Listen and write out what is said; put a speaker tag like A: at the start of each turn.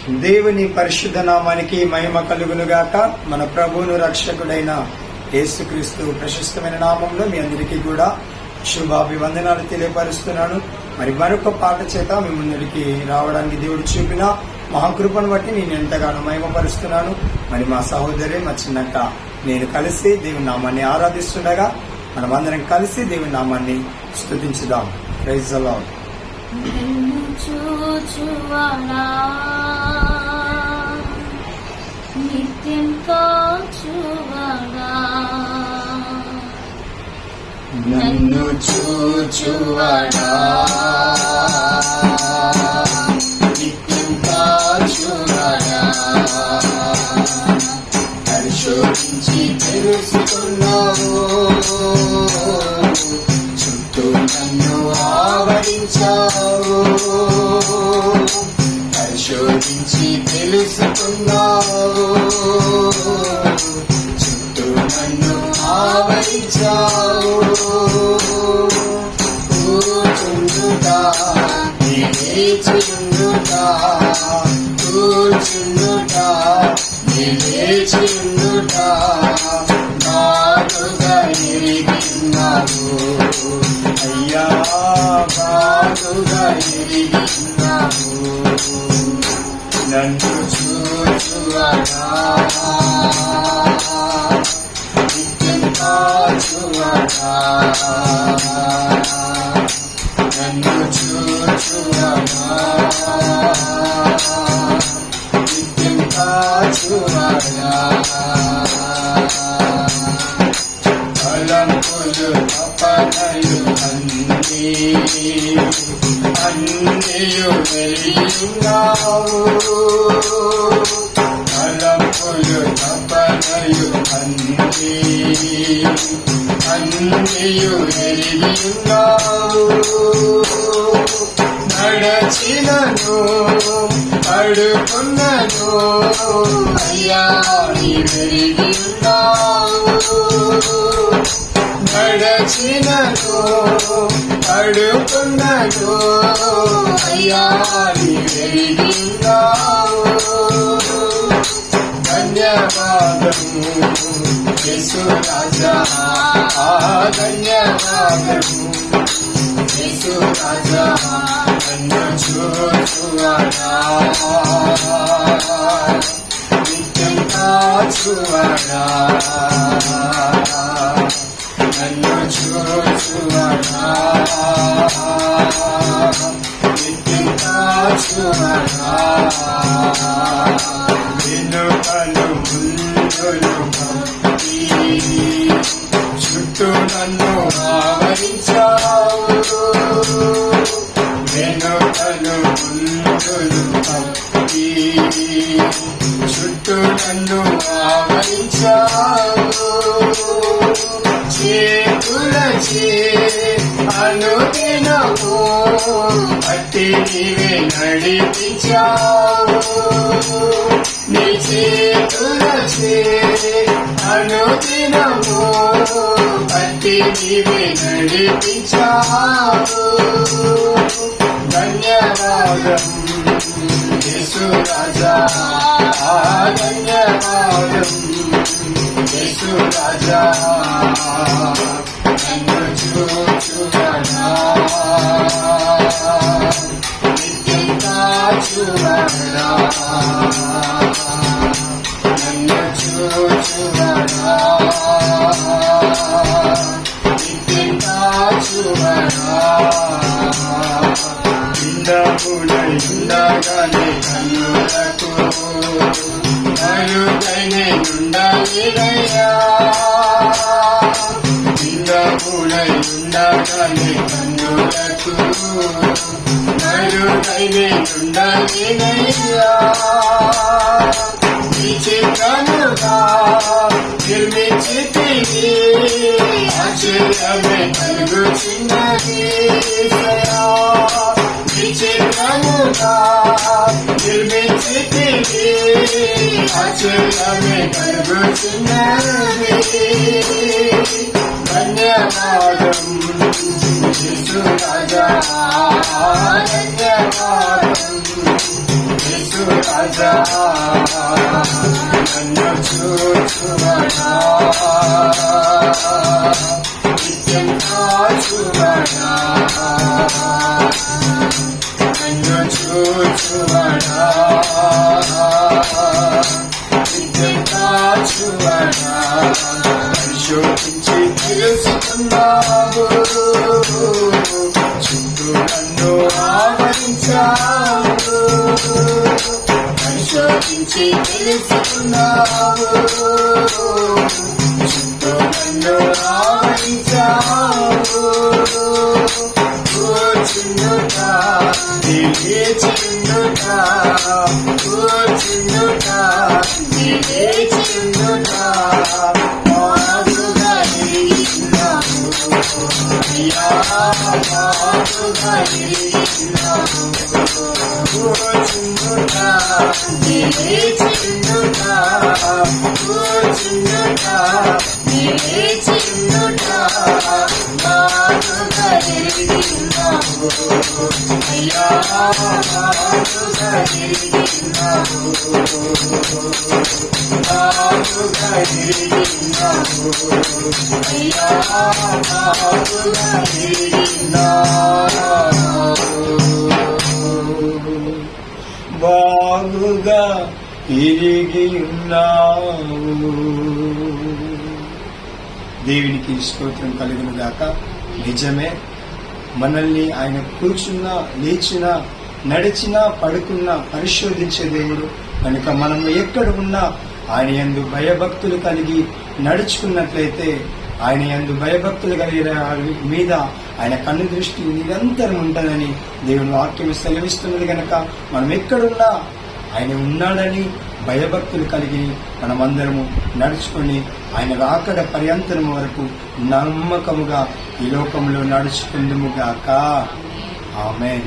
A: దేవుని పరిశుద్ధ నామానికి మహిమ కలుగునుగాక. మన ప్రభువును రక్షకుడైన యేసుక్రీస్తు ప్రశస్తమైన నామంలో మీ అందరికీ కూడా శుభాభివందనాలు తెలియపరుస్తున్నాను. మరి మరొక పాట చేత మీ ముందరికి రావడానికి దేవుడు చూపిన మహాకృపను బట్టి నేను ఎంతగానో మహిమపరుస్తున్నాను. మరి మా సహోదరి మా చిన్నక్క నేను కలిసి దేవుని నామాన్ని ఆరాధిస్తుండగా మనమందరం కలిసి దేవుని నామాన్ని స్తుతించుదాం. Praise the lord.
B: నిన్ను చూచువాడా నిత్యం కాచువాడా, నన్ను చూచువాడా నిత్యం కాచువాడా, పరిశోధించి తెలుసుకున్నావు, చుట్టూ నన్ను ఆవరించావు, పరిశోధించి తెలుసుకున్నావు, చుట్టూ నన్ను ఆవరించావు. కూర్చుండుతా నిలేచుండుతా, కూర్చుండుతా నిలేచుండుతా, బాగుగా ఎరిగిన్నావు అయ్యా, బాగుగా ఎరిగిన్నావు. నన్ను చూచువాడా నిత్యం కాచువాడా, నన్ను చూచువాడా నిత్యం కాచువాడా. తలంపులు తపనలు అన్నీయు వెలియున్నావు, తలంపులు తపనలు అన్నీయు వెలియున్నావు. నడచినను అడుకున్నను అయ్యా నీ వెలియున్నావు, నడచినను అడుకున్నను అయ్యా నీ వెలియున్నావు. ధన్యవాదము యేసు రాజా, ధన్యవాదము యేసు రాజా, నన్ను చూచువాడా నిత్యం కాచువాడా, నన్ను చూచువాడా నిత్యం కాచువాడా. వెనుకలు ముందులు భక్తి, చుట్టూ నన్ను ఆవరించావు, వెనుకలు ముందులు భక్తి, చుట్టూ నన్ను ఆవరించావు. చేతులచే అనుదినము అట్టి నీవే నడిపించావు, నీ చేతులచే అనుదినము అట్టి నీవే నడిపించావు. ధన్యవాదం యేసు రాజా, ధన్యవాదం యేసు రాజా, నన్ను చూచువాడా నిత్యం కాచువాడా, నన్ను చూచువాడా నిత్యం కాచువాడా. ఉండగానే కన్నులకు మరుగైనే ఉండలేదయ్యా, నిండగుడై ఉండగానే కన్నులకు మరుగైనే ఉండలేదయ్యా. విచిత్రముగా నిర్మించితివి, ఆశ్చర్యమే కలుగుచున్నది దయా. విచిత్రముగా నిర్మించితివి, ఆశ్చర్యమే కలుగుచున్నది. ధన్యవాదం యేసు రాజా, ధన్యవాదం యేసు రాజా. రాజా నన్ను చూచువడా నిత్యం కాచువడా నన్ను చూచువడా నిత్యం కాచువడా పరిశోధించి తెలుసుకున్నావు చుట్టూ నన్ను ఆవరించావు పరిశోధించి తెలుసుకున్నావు చుట్టూ నన్ను ఆవరించావు కూర్చుండుట నిలేచుండుట కూర్చుండుట నిలేచుండుట మారుగా ఎరిగినావు అయ్యా మారుగా ఎరిగినావు కూర్చుండుట నిలేచుండుట కూర్చుండుట నిలేచుండుట మారుగా ఎరిగినావు అయ్యా మారుగా ఎరిగినావు మారుగా ఎరిగినావు అయ్యా మారుగా ఎరిగినావు బాగుగా తిరిగి ఉన్నావు. దేవునికి స్తోత్రం కలుగును గాక. నిజమే, మనల్ని ఆయన కూర్చున్నా లేచినా నడిచినా పడుకున్నా పరిశోధించే దేవుడు కనుక మనము ఎక్కడ ఉన్నా ఆయన యందు భయభక్తులు కలిగి నడుచుకున్నట్లయితే, ఆయన యందు భయభక్తులు కలిగిన మీద ఆయన కన్ను దృష్టి నిరంతరం ఉంటుందని దేవుని వాక్యం సెలవిస్తున్నది. కనుక మనం ఎక్కడున్నా ఆయన ఉన్నాడని భయభక్తులు కలిగి మనమందరము నడుచుకొని ఆయన రాకడ పర్యంతరం వరకు నమ్మకముగా ఈ లోకంలో నడుచుకుందుముగాక. ఆమేన్.